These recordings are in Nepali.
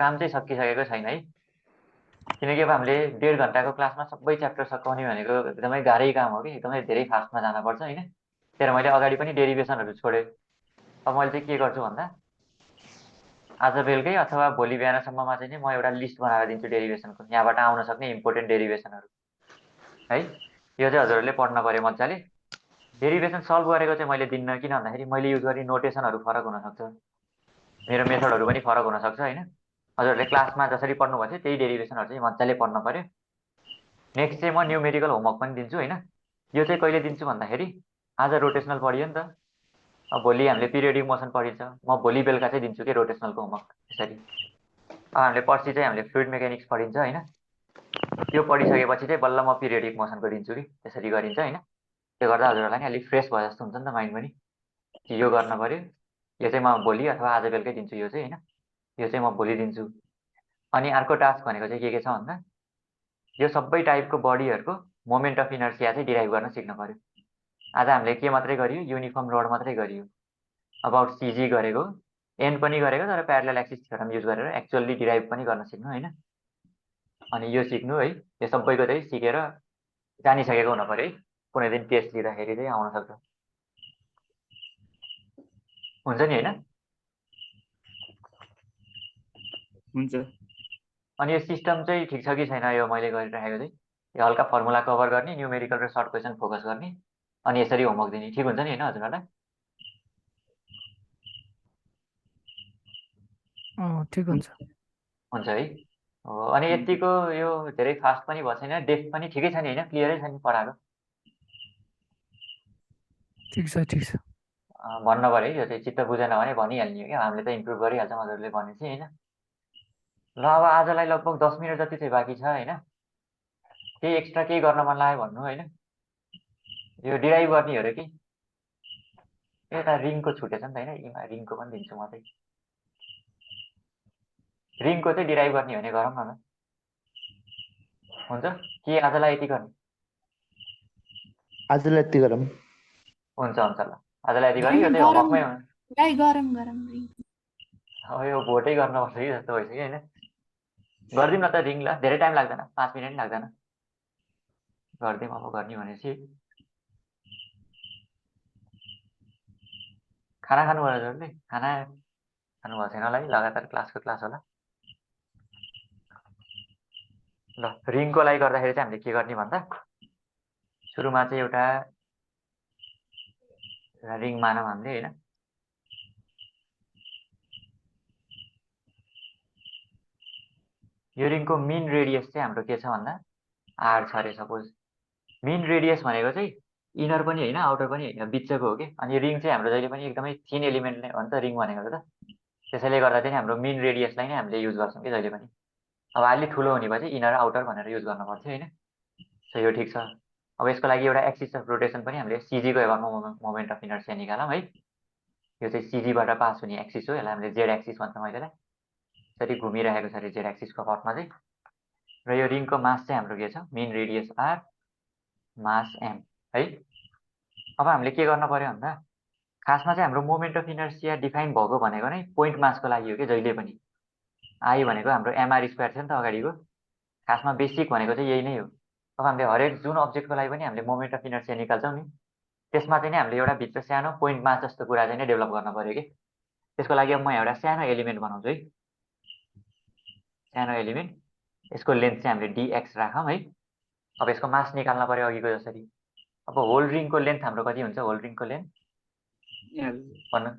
काम चाहिँ सकिसकेको छैन है, किनकि अब हामीले 1.5 घन्टाको क्लासमा सबै च्याप्टर सकाउने भनेको एकदमै गाह्रै काम हो कि, एकदमै धेरै फास्टमा जानुपर्छ होइन। त्यही भएर मैले अगाडि पनि डेरिभेसनहरू छोडेँ। अब मैले चाहिँ के गर्छु भन्दा आज बेलुकै अथवा भोलि बिहानसम्ममा चाहिँ म एउटा लिस्ट बनाएर दिन्छु डेरिभेसनको, यहाँबाट आउन सक्ने इम्पोर्टेन्ट डेरिभेसनहरू है। यो चाहिँ हजुरहरूले पढ्न पऱ्यो मजाले। डेरिभेसन सल्भ गरेको चाहिँ मैले दिन्न, किन भन्दाखेरि मैले युज गर्ने नोटेसनहरू फरक हुनसक्छ, मेरो मेथडहरू पनि फरक हुनसक्छ होइन। हजुरहरूले क्लासमा जसरी पढ्नुभएको थियो त्यही डेरिभेसनहरू चाहिँ मजाले पढ्न पऱ्यो। नेक्स्ट चाहिँ म न्युमेरिकल होमवर्क पनि दिन्छु होइन। यो चाहिँ कहिले दिन्छु भन्दाखेरि आज रोटेसनल पढियो नि त, अब भोलि हामीले पिरियडिक मोसन पढिन्छ, म भोलि बेलुका चाहिँ दिन्छु कि रोटेसनलको होमवर्क त्यसरी। अब हामीले पर्सि चाहिँ हामीले फ्लुइड मेकानिक्स पढिन्छ होइन, त्यो पढिसकेपछि चाहिँ बल्ल म पिरियडिक मोसनको दिन्छु कि, त्यसरी गरिन्छ होइन। त्यो गर्दा हजुरहरूलाई नि अलिक फ्रेस भयो जस्तो हुन्छ नि त माइन्ड पनि, कि यो गर्न पऱ्यो, यो चाहिँ म भोलि अथवा आज बेलुकै दिन्छु यो चाहिँ होइन, यो चाहिँ म भोलि दिन्छु। अनि अर्को टास्क भनेको चाहिँ के छ भन्दा यो सबै टाइपको बडीहरूको मोमेन्ट अफ इनर्सिया चाहिँ डिराइभ गर्न सिक्नु पऱ्यो। आज हामीले के मात्रै गरियो, युनिफर्म रोड मात्रै गरियो, अबाउट सिजी गरेको, एन पनि गरेको, तर प्यारलल एक्सिस थ्योरम युज गरेर एक्चुअल्ली डिराइभ पनि गर्न सिक्नु होइन। अनि यो सिक्नु है, यो सबैको चाहिँ सिकेर जानिसकेको हुनु पऱ्यो है, कुनै दिन टेस्ट लिँदाखेरि चाहिँ आउन सक्छ, हुन्छ नि होइन। हुन्छ। अनि यो सिस्टम चाहिँ ठिक छ कि छैन यो मैले गरिराखेको चाहिँ, यो हल्का फर्मुला कभर गर्ने, न्युमेरिकल र सर्ट क्वेसन फोकस गर्ने, अनि यसरी होमवर्क दिने, ठिक हुन्छ नि होइन हजुरहरूलाई? ठिक हुन्छ है। अनि यतिको यो धेरै फास्ट पनि भएको छैन, डेप्थ पनि ठिकै छ नि होइन, क्लियरै छ नि पढाएको? ठिक छ भन्नु पऱ्यो है, यो चाहिँ चित्त बुझेन भने भनिहाल्ने हो क्या, हामीले त इम्प्रुभ गरिहाल्छौँ हजुरले भनेपछि होइन। ल अब आजलाई लगभग 10 मिनट जति चाहिँ बाँकी छ होइन, केही एक्स्ट्रा केही गर्न मन लाग्यो भन्नु होइन। यो डिराइभ गर्ने हो र कि यता रिङको छुटेछ नि त होइन, यिनमा रिङको पनि दिन्छु म चाहिँ, रिङको चाहिँ डिराइभ गर्ने भने गरौँ न, हुन्छ कि आजलाई यति गर्ने? आजलाई यति गरौँ। हुन्छ ल आजलाई यति गरेँ, यो चाहिँ होमवर्कमै हो। अब यो भोटै गर्नुपर्छ कि जस्तो भइसक्यो होइन, गरिदिउँ न त रिङ, ल धेरै टाइम लाग्दैन, 5 मिनट लाग्दैन, गरिदिउँ अब गर्ने भनेपछि। खाना खानुभयो हजुरले? खाना खानुभएको छैन होला है, लगातार क्लासको क्लास होला। ल रिङको लागि गर्दाखेरि चाहिँ हामीले के गर्ने भन्दा सुरुमा चाहिँ एउटा रिङ मानौँ हामीले होइन। यो रिङको मिन रेडियस चाहिँ हाम्रो के छ भन्दा आर छ अरे सपोज। मिन रेडियस भनेको चाहिँ इनर पनि होइन आउटर पनि होइन, बिचको हो कि। अनि रिङ चाहिँ हाम्रो जहिले पनि एकदमै थिन एलिमेन्ट नै हो नि त रिङ भनेको त, त्यसैले गर्दा चाहिँ हाम्रो मिन रेडियसलाई नै हामीले युज गर्छौँ कि जहिले पनि। अब अलि ठुलो हुने भए चाहिँ इनर आउटर भनेर युज गर्नु पर्थ्यो होइन। सो यो ठिक छ। अब यसको लागि एउटा एक्सिस अफ रोटेसन पनि हामीले सिजीको एभरमा मोमेन्ट अफ इनर्सिया निकालौँ है। यो चाहिँ सिजीबाट पास हुने एक्सिस हो, यसलाई हामीले जेड एक्सिस भन्छौँ अहिलेलाई। यसरी घुमिरहेको छ अरे जेड एक्सिसको पथमा चाहिँ। र यो रिङको मास चाहिँ हाम्रो के छ, mean radius R, mass M है। अब हामीले के गर्न पर्यो भन्दा खासमा चाहिँ हाम्रो मोमेन्ट अफ इनर्सिया डिफाइन भएको भनेको नै पोइन्ट मासको लागि हो कि जहिले पनि। आई भनेको हाम्रो एमआर स्क्वायर थियो नि त अगाडिको, खासमा बेसिक भनेको चाहिँ यही नै हो। अब हामीले हरेक जुन अब्जेक्टको लागि पनि हामीले मोमेन्ट अफ इनर्सिया निकाल्छौँ नि, त्यसमा चाहिँ नि हामीले एउटा भित्र सानो पोइन्ट मास जस्तो कुरा चाहिँ नै डेभलप गर्न पर्यो कि। त्यसको लागि अब म एउटा सानो एलिमेन्ट बनाउँछु है, सानो एलिमेन्ट, यसको लेन्थ चाहिँ हामीले डिएक्स राखौँ है। अब यसको मास निकाल्न पर्यो अघिको जसरी। अब होल रिङको लेन्थ हाम्रो कति हुन्छ, होल रिङको लेन्थ भन्नु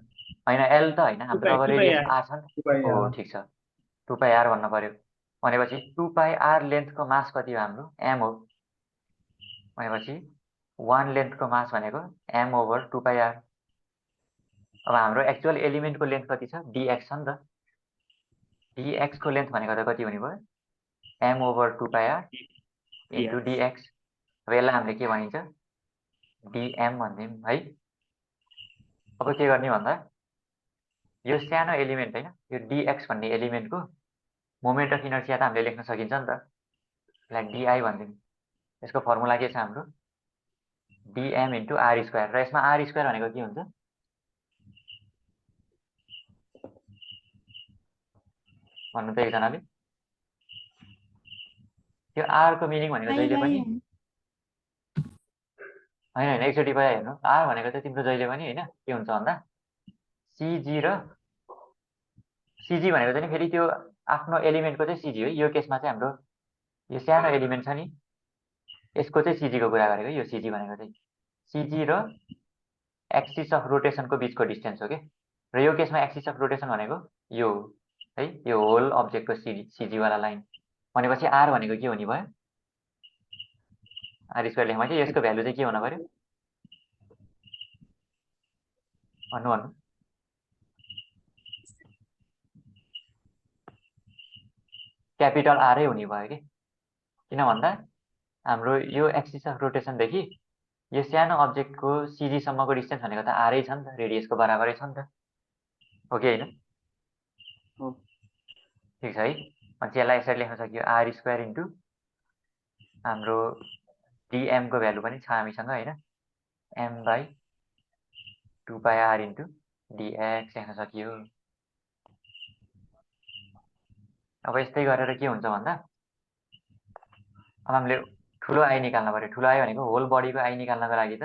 होइन, एल त होइन, हाम्रो अब रेडियस आर छ नि त। हो ठिक छ, 2 पाई आर भन्नु पर्यो। भनेपछि 2 पाई आर लेन्थको मास कति हो हाम्रो, एम हो। भनेपछि 1 लेन्थको मास भनेको एम ओभर 2 पाई आर। अब हाम्रो एक्चुअल एलिमेन्टको लेन्थ कति छ, डिएक्स छ नि त। डिएक्सको लेन्थ भनेको त कति हुने भयो, M over 2 pi R into dx. अब यसलाई हामीले के भनिन्छ, डिएम भनिदिउँ है। अब के गर्ने भन्दा यो सानो एलिमेन्ट होइन, यो डिएक्स भन्ने एलिमेन्टको मोमेन्ट अफ इनर्सिया त हामीले लेख्न सकिन्छ नि त, यसलाई डिआई भनिदिउँ। यसको फर्मुला के छ हाम्रो, डिएम इन्टु आर स्क्वायर। र यसमा आर स्क्वायर भनेको के हुन्छ, भन्नु त एकजनाले। त्यो आर को मिनिङ भनेको जहिले पनि होइन एकचोटि भयो हेर्नु, आर भनेको चाहिँ तिम्रो जहिले पनि होइन के हुन्छ भन्दा सिजी र सिजी भनेको चाहिँ फेरि त्यो आफ्नो एलिमेन्टको चाहिँ सिजी हो। यो केसमा चाहिँ हाम्रो यो सानो एलिमेन्ट छ नि यसको चाहिँ सिजीको कुरा गरेको। यो सिजी भनेको चाहिँ सिजी र एक्सिस अफ रोटेसनको बिचको डिस्टेन्स हो कि। र यो केसमा एक्सिस अफ रोटेसन भनेको यो है, यो होल अब्जेक्टको सिजीवाला लाइन भनेपछि आर भनेको के हुने भयो, आर स्क्वायर लेखेँ मैले। यसको भ्यालु चाहिँ के हुन पर्यो भन्नु भन्नु। क्यापिटल आरै हुने भयो कि, किन भन्दा हाम्रो यो एक्सिस अफ रोटेसनदेखि यो सानो अब्जेक्टको सिजीसम्मको डिस्टेन्स भनेको त आरै छ नि त, रेडियसको बराबरै छ नि त, हो कि होइन? ठिक छ है। अनि यसलाई यसरी लेख्न सकियो आर स्क्वायर इन्टु हाम्रो डिएमको भ्यालु पनि छ हामीसँग होइन, M by 2 pi R into dx लेख्न सकियो। अब यस्तै गरेर के हुन्छ भन्दा अब हामीले ठुलो आई निकाल्न पर्यो। ठुलो आई भनेको होल बडीको आई निकाल्नको लागि त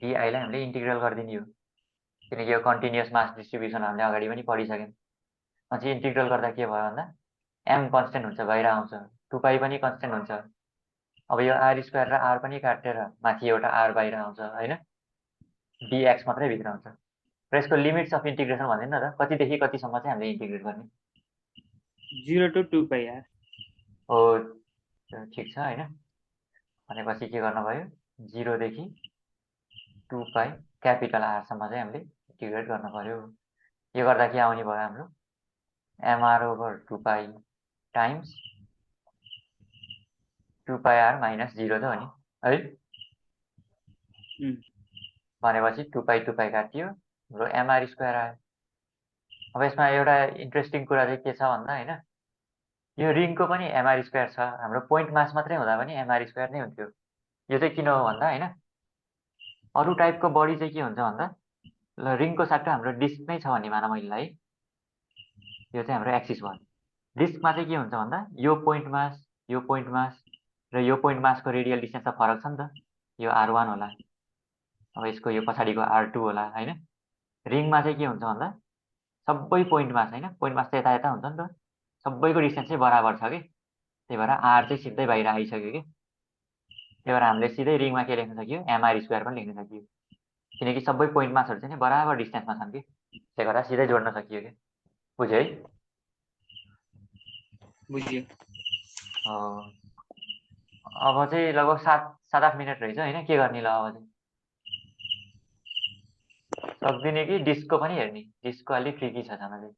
डिआईलाई हामीले इन्टिग्रल गरिदिने हो, किनकि यो कन्टिन्युअस मास डिस्ट्रिब्युसन हामीले अगाडि पनि पढिसक्यौँ। अनि इन्टिग्रल गर्दा के भयो भन्दा एम कन्सटेन्ट हुन्छ, बाहिर आउँछ, 2 पाई पनि कन्सटेन्ट हुन्छ। अब यो आर स्क्वायर र आर पनि काटेर माथि एउटा आर बाहिर आउँछ होइन, डिएक्स मात्रै भित्र आउँछ। र यसको लिमिट्स अफ इन्टिग्रेसन भन्दैन र कतिदेखि कतिसम्म चाहिँ हामीले इन्टिग्रेट गर्ने? 0 to 2 पाई आर। हो ठिक छ होइन। भनेपछि के गर्नु भयो 0 देखि 2 पाई क्यापिटल आरसम्म चाहिँ हामीले इन्टिग्रेट गर्नु पर्यो। यो गर्दा के आउने भयो हाम्रो MR over 2 pi times 2 pi R minus 0 त हो नि है। भनेपछि 2 पाई काटियो हाम्रो एमआर स्क्वायर आयो। अब यसमा एउटा इन्ट्रेस्टिङ कुरा चाहिँ के छ भन्दा होइन, यो रिङको पनि एमआर स्क्वायर छ, हाम्रो पोइन्ट मास मात्रै हुँदा पनि एमआर स्क्वायर नै हुन्थ्यो। यो चाहिँ किन हो भन्दा होइन, अरू टाइपको बडी चाहिँ के हुन्छ भन्दा ल रिङको साट्टो हाम्रो डिस्क नै छ भन्ने मान मैले है, यो चाहिँ हाम्रो एक्सिस भयो। डिस्कमा चाहिँ के हुन्छ भन्दा यो पोइन्ट मास र यो पोइन्ट मासको रेडियल डिस्टेन्स त फरक छ नि त, यो R1 होला, अब यसको यो पछाडिको R2 होला होइन। रिङमा चाहिँ के हुन्छ भन्दा सबै पोइन्ट मास होइन, पोइन्ट मास त यता यता हुन्छ नि त, सबैको डिस्टेन्स चाहिँ बराबर छ कि, त्यही भएर आर चाहिँ सिधै बाहिर आइसक्यो कि। त्यही भएर हामीले सिधै रिङमा के लेख्न सक्यो एमआर स्क्वायर पनि लेख्न सक्यो, किनकि सबै पोइन्ट मासहरू चाहिँ बराबर डिस्टेन्समा छन् कि, त्यही भएर सिधै जोड्न सकियो कि। बुझ्यो है? बुझ्यो। अब चाहिँ लगभग 7-8 मिनट रहेछ होइन, के गर्ने ल अब चाहिँ सक्दिने कि डिस्कको पनि हेर्ने? डिस्कको अलिक ट्रिकी छ छन चाहिँ।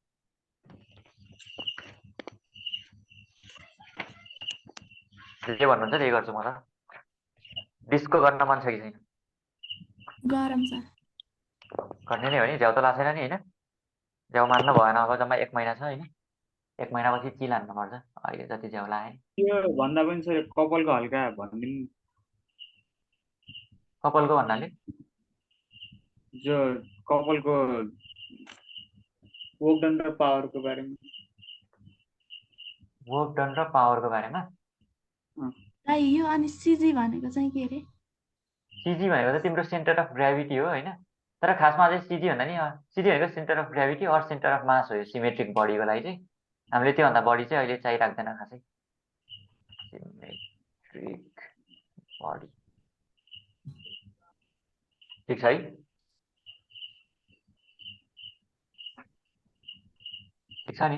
जे भन्नुहुन्छ त्यही गर्छु म त। डिस्कको गर्न मन छ कि छैन? गरम छ। गर्ने नै हो नि, झ्याउ त लाग्दैन नि होइन, झ्याउ मान्न भएन। अब जम्मा 1 महिना छ होइन, 1 महिनापछि चिल हान्नुपर्छ, अहिले जति झ्याउ लाए। यो भन्दा पनि सर कपालको हल्का भनिदिनु। कपालको भन्नाले जो कपालको वर्क डन र पावरको बारेमा। वर्क डन र पावरको बारेमा? यो अनि सिजी भनेको चाहिँ के अरे? सिजी भनेको चाहिँ तिम्रो सेन्टर अफ ग्राभिटी हो होइन, तर खासमा चाहिँ सिजी भन्दा नि सिजी भनेको centre of gravity or centre of mass हो। यो सिमेट्रिक बडीको लागि चाहिँ हामीले त्योभन्दा बढी चाहिँ अहिले चाहिराख्दैन खासै। सिमेट्रिक बडी ठिक छ है। ठिक छ नि।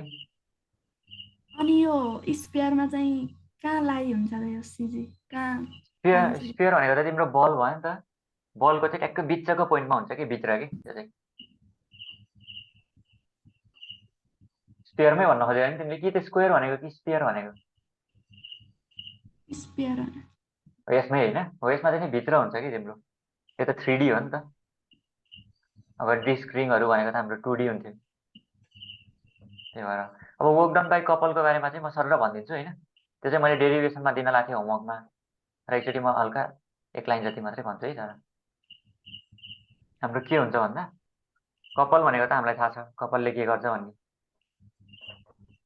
अनि यो स्पेयरमा चाहिँ कहाँ लाई हुन्छ र यो सिजी कहाँ? स्पेयर भनेको त तिम्रो बल भयो नि त, बलको चाहिँ ट्याक्क बिचको पोइन्टमा हुन्छ कि भित्र कि, त्यो चाहिँ स्पेयरमै भन्न खोजेको नि तिमीले, कि त स्क्वायर भनेको कि स्पेयर भनेको? स्पेयर हो यसमै होइन, हो यसमा चाहिँ भित्र हुन्छ कि तिम्रो, यो त 3D हो नि त। अब डिस्क रिङहरू भनेको त हाम्रो 2D हुन्थ्यो। त्यही भएर अब वर्क डन बाई कपालको बारेमा चाहिँ म सरर भनिदिन्छु होइन, त्यो चाहिँ मैले डेरिभेसनमा दिन लाग्थेँ होमवर्कमा, र एकचोटि म हल्का 1 लाइन जति मात्रै भन्छु है। तर हाम्रो के हुन्छ भन्दा कपाल भनेको त हामीलाई थाहा छ कपालले के गर्छ भन्ने,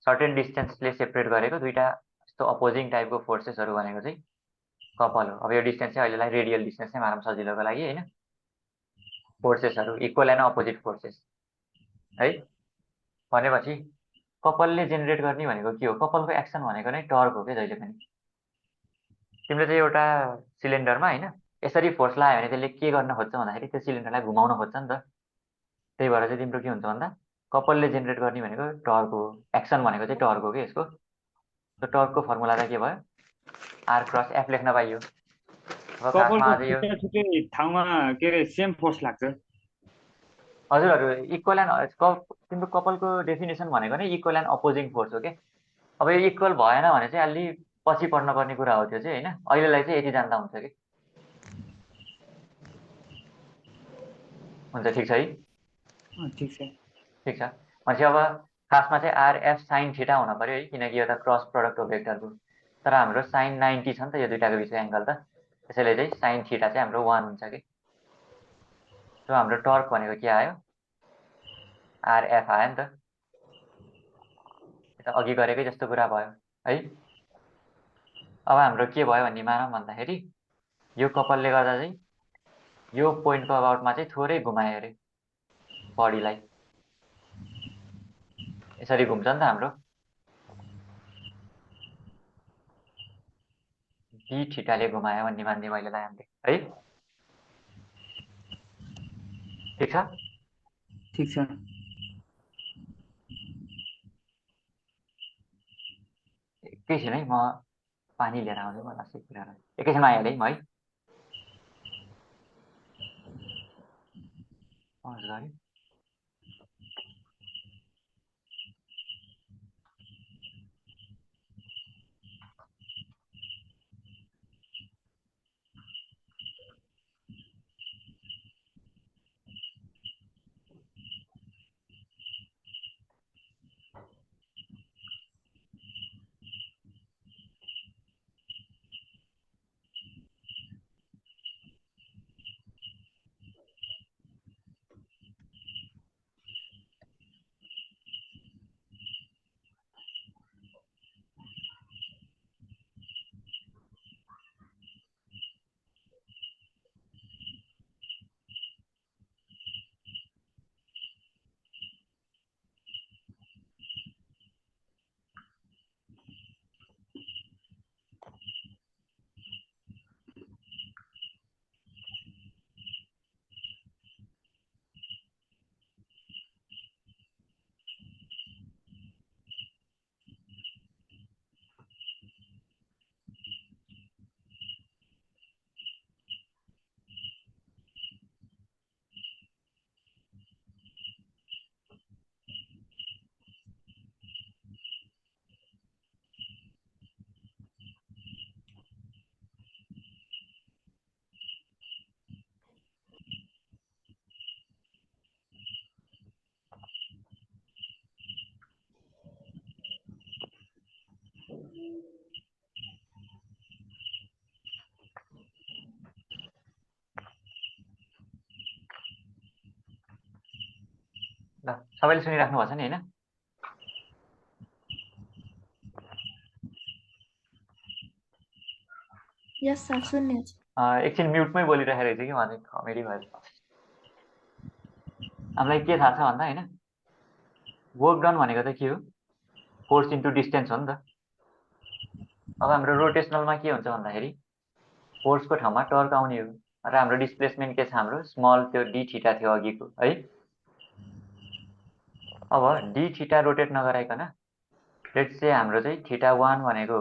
सर्टेन डिस्टेन्सले सेपरेट गरेको दुईटा यस्तो अपोजिङ टाइपको फोर्सेसहरू भनेको चाहिँ कपल हो। अब यो डिस्टेन्स चाहिँ अहिलेलाई रेडियल डिस्टेन्स नै मारौँ सजिलोको लागि होइन। फोर्सेसहरू इक्वल एन्ड अपोजिट फोर्सेस है। भनेपछि कपलले जेनेरेट गर्ने भनेको के हो? कपलको एक्सन भनेको नै टर्क हो क्या जहिले पनि। तिमीले चाहिँ एउटा सिलिन्डरमा होइन यसरी फोर्स लगायो भने त्यसले के गर्न खोज्छ भन्दाखेरि त्यो सिलिन्डरलाई घुमाउन खोज्छ नि त। त्यही भएर चाहिँ तिम्रो के हुन्छ भन्दा कपलले जेनेरेट गर्ने भनेको टर्क हो। एक्सन भनेको चाहिँ टर्क हो कि यसको। त्यो टर्कको फर्मुला चाहिँ के भयो? आर क्रस एफ लेख्न पाइयो। अब खासमा कपालको अझै यो छुट्टै छुट्टै ठाउँमा के अरे सेम फोर्स लाग्छ। हजुरहरू इक्वल एन्ड तिम्रो कपलको डेफिनेसन भनेको नै इक्वल एन्ड अपोजिङ फोर्स हो क्या। अब यो इक्वल भएन भने चाहिँ अलि पछि पढ्नुपर्ने कुरा हो त्यो चाहिँ होइन। अहिलेलाई चाहिँ यति जान्दा हुन्छ कि हुन्छ। ठिक छ है? ठिक छ। ठिक छ। भनेपछि अब खासमा चाहिँ आरएफ साइन थीटा हुन पर्यो है, किनकि यो त क्रस प्रडक्ट हो भेक्टरको। तर हाम्रो साइन 90 छ नि त यो दुइटाको बिचको एङ्गल त, त्यसैले चाहिँ साइन थीटा चाहिँ हाम्रो 1 हुन्छ कि। सो हाम्रो टर्क भनेको के आयो? आरएफ आयो नि त। यो त अघि गरेकै जस्तो कुरा भयो है। अब हाम्रो के भयो भन्ने मानौँ भन्दाखेरि यो कपलले गर्दा चाहिँ यो पोइन्टको अबाउटमा चाहिँ थोरै घुमायो अरे बडीलाई। यसरी घुम्छ नि त हाम्रो डी थीटाले घुमायो भन्ने मान्ने मैले हामीले है। ठिक छ? ठिक छ। एकैछिन है, म पानी लिएर आउँछु। म लास्टै कुरा एकैछिनमा आइहालेँ है म है। पज गरेँ। ल सबैले सुनिराख्नु भएको छ नि होइन? यस सर, सुन्ने छ। एकछिन म्युटमै बोलिरहेको रहेछ कि उहाँ चाहिँ कमेडी भयो। हामीलाई के थाहा छ भन्दा होइन वर्क डन भनेको त के हो? फोर्स इन्टु डिस्टेन्स हो नि त। अब हाम्रो रोटेसनलमा के हुन्छ भन्दाखेरि फोर्सको ठाउँमा टर्क आउने हो र हाम्रो डिस्प्लेसमेन्ट के छ? हाम्रो स्मल त्यो डी थीटा थियो अघिको है। अब डी थीटा रोटेट नगराइकन लेट्स चाहिँ हाम्रो चाहिँ थीटा 1 भनेको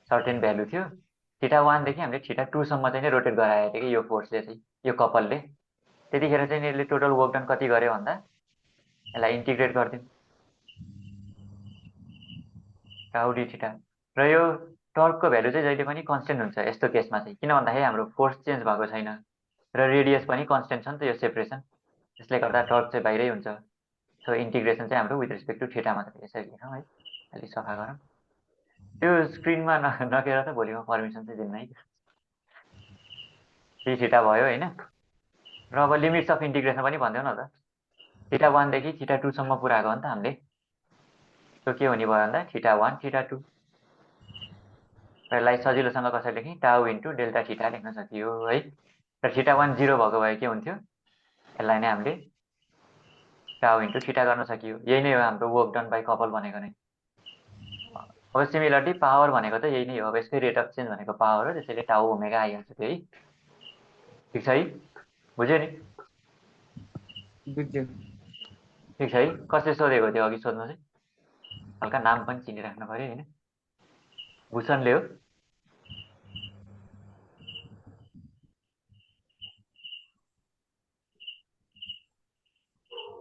सर्टेन भ्यालु थियो। थीटा 1 देखि हामीले थीटा 2 सम्म चाहिँ नै रोटेट गराएको थियो कि यो फोर्सले चाहिँ, यो कपलले। त्यतिखेर चाहिँ यसले टोटल वर्क डन कति गर्यो भन्दा यसलाई इन्टिग्रेट गरिदिउँ टाउ डी थीटा। र यो टर्कको भ्यालु चाहिँ जहिले पनि कन्स्टेन्ट हुन्छ यस्तो केसमा चाहिँ, किन भन्दाखेरि हाम्रो फोर्स चेन्ज भएको छैन र रेडियस पनि कन्स्टेन्ट छ नि त यो सेपरेसन। त्यसले गर्दा टर्क चाहिँ बाहिरै हुन्छ। सो इन्टिग्रेसन चाहिँ हाम्रो विथ रेस्पेक्ट टु थीटा मात्रै। यसरी लेखौँ है, अलिक सफा गरौँ। त्यो स्क्रिनमा नगेर त भोलि म पर्मिसन चाहिँ दिन्न है। डी थीटा भयो होइन। र अब लिमिट्स अफ इन्टिग्रेसन पनि भनिदेऊ न त। थीटा 1 देखि थीटा 2 सम्म पुऱ्याएको हो नि त हामीले। त्यो के हुने भयो भन्दा θ1 θ2 र यसलाई सजिलोसँग कसरी लेखेँ टाउ इन्टु डेल्टा थीटा लेख्न सकियो है। र θ1 0 भएको भए के हुन्थ्यो, यसलाई नै हामीले टाउ इन्टु थीटा गर्न सकियो। यही नै हो हाम्रो वर्क डन बाई कपल भनेको नै। अब सिमिलरली पावर भनेको त यही नै हो, अब यसकै रेट अफ चेन्ज भनेको पावर हो, त्यसैले टाउ ओमेगा आइहाल्छ त्यो है। ठिक छ है, बुझ्यो नि? बुझ्यो। ठिक छ है। कसले सोधेको थियो अघि सोध्नु चाहिँ? हल्का नाम पनि चिनिराख्नु पऱ्यो होइन। भूषणले हो।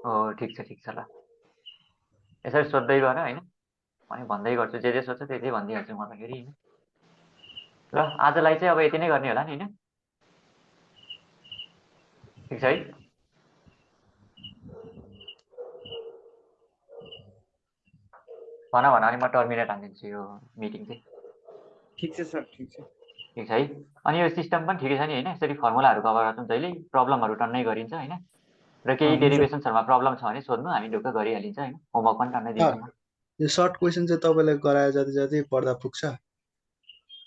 हो ठिक छ ल, यसरी सोध्दै गर होइन, अनि भन्दै गर्छु, जे जे सोध्छ त्यही भनिदिइहाल्छु म त फेरि होइन। ल आजलाई चाहिँ अब यति नै गर्ने होला नि होइन। ठिक छ है। भन अनि म टर्मिनेट हानिदिन्छु यो मिटिङ चाहिँ। ठिक छ सर, ठिक छ। ठिक छ है। अनि यो सिस्टम पनि ठिकै छ नि होइन, यसरी फर्मुलाहरू कभर गर्छौँ जहिले, प्रब्लमहरू टन्नै गरिन्छ होइन। र केही हुन्छ डेरिभेसन्सहरूमा प्रब्लम छ भने सोध्नु, हामी ढुक्क गरिहालिन्छ होइन। होमवर्क पनि टन्नै दिन्छु म। यो सर्ट क्वेसन चाहिँ तपाईँले गराए जति जति पढ्दा पुग्छ।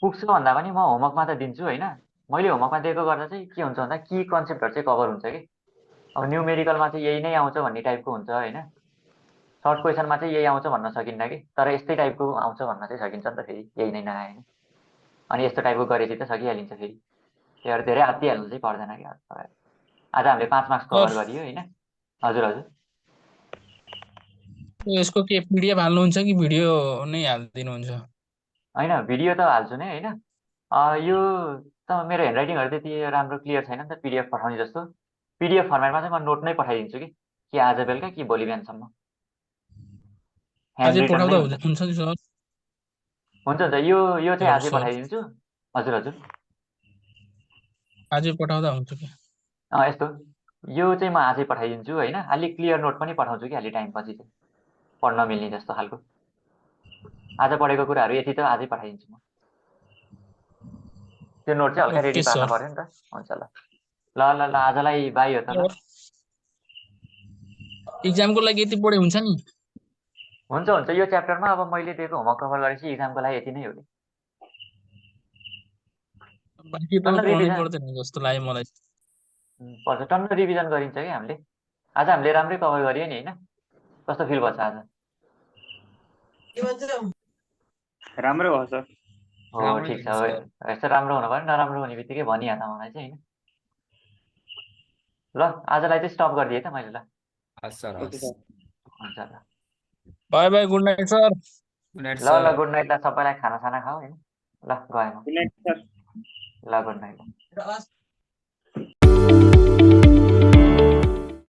पुग्छु भन्दा पनि म होमवर्कमा त दिन्छु होइन। मैले होमवर्कमा दिएको गर्दा चाहिँ के हुन्छ भन्दा की कन्सेप्टहरू चाहिँ कभर हुन्छ कि। अब न्युमेरिकलमा चाहिँ यही नै आउँछ भन्ने टाइपको हुन्छ होइन। सर्ट क्वेसनमा चाहिँ यही आउँछ भन्न सकिन्न कि, तर यस्तै टाइपको आउँछ भन्न चाहिँ सकिन्छ नि त फेरि, यही नै नआए होइन। अनि यस्तो टाइपको गरेपछि त सकिहालिन्छ फेरि, त्यही भएर धेरै हात्तिहाल्नु चाहिँ पर्दैन कि। आज हामीले 5 मार्क्स कभर सर गरियो होइन। हजुर हजुर। यसको के पिडिएफ हाल्नुहुन्छ कि भिडियो नै हालिदिनुहुन्छ? होइन भिडियो त हाल्छु नै होइन। यो त मेरो ह्यान्डराइटिङहरू त्यति राम्रो क्लियर छैन नि त पिडिएफ पठाउने जस्तो। पिडिएफ फर्मेटमा चाहिँ म नोट नै पठाइदिन्छु कि आज बेलुका कि भोलि बिहानसम्म ह्यान्ड अझै रिटन नै पठाउँदा हुन्छ। हुन्छ नि सर? हुन्छ हुन्छ, यो चाहिँ हेलो आजै सर, पठाइदिन्छु। हजुर हजुर। अझै पठाउँदा हुन्छ कि? यस्तो यो चाहिँ म आजै पठाइदिन्छु होइन। अलि क्लियर नोट पनि पठाउँछु कि अलि टाइमपछि चाहिँ पढ्न मिल्ने जस्तो खालको। आज पढेको कुराहरू यति त आजै पठाइदिन्छु म। त्यो नोट चाहिँ हल्का रेडी ओके पार्न सर। पऱ्यो नि त। हुन्छ ल ल ल ल, आजलाई बाई हो त ल। इक्जामको लागि यति पढे हुन्छ नि? हुन्छ हुन्छ, यो च्याप्टरमा अब मैले दिएको होमवर्क कभर गरेपछि इक्जामको लागि यति नै हो कि। बाँकी त टन्न पढ्नै रिभिजन पर्दैन जस्तो लाग्यो मलाई। पर्छ, टन्न रिभिजन गरिन्छ कि हामीले। आज हामीले राम्रै कभर गरियो नि होइन। कस्तो फिल भएछ आज? राम्रो भयो सर। हो ठिक छ, यस्तो राम्रो हुनु पऱ्यो, नराम्रो हुने बित्तिकै भनिहाल मलाई चाहिँ होइन। ल आजलाई चाहिँ स्टप गरिदिएँ त मैले। ल हस् सर, ओके हस्। सर। हुन्छ ल by by, good night sir. Good night ल ल, सर। Good night. ल सबैलाई खाना साना खाऊ होइन। ल गएँ म। Good night sir. ल गुड नाइट।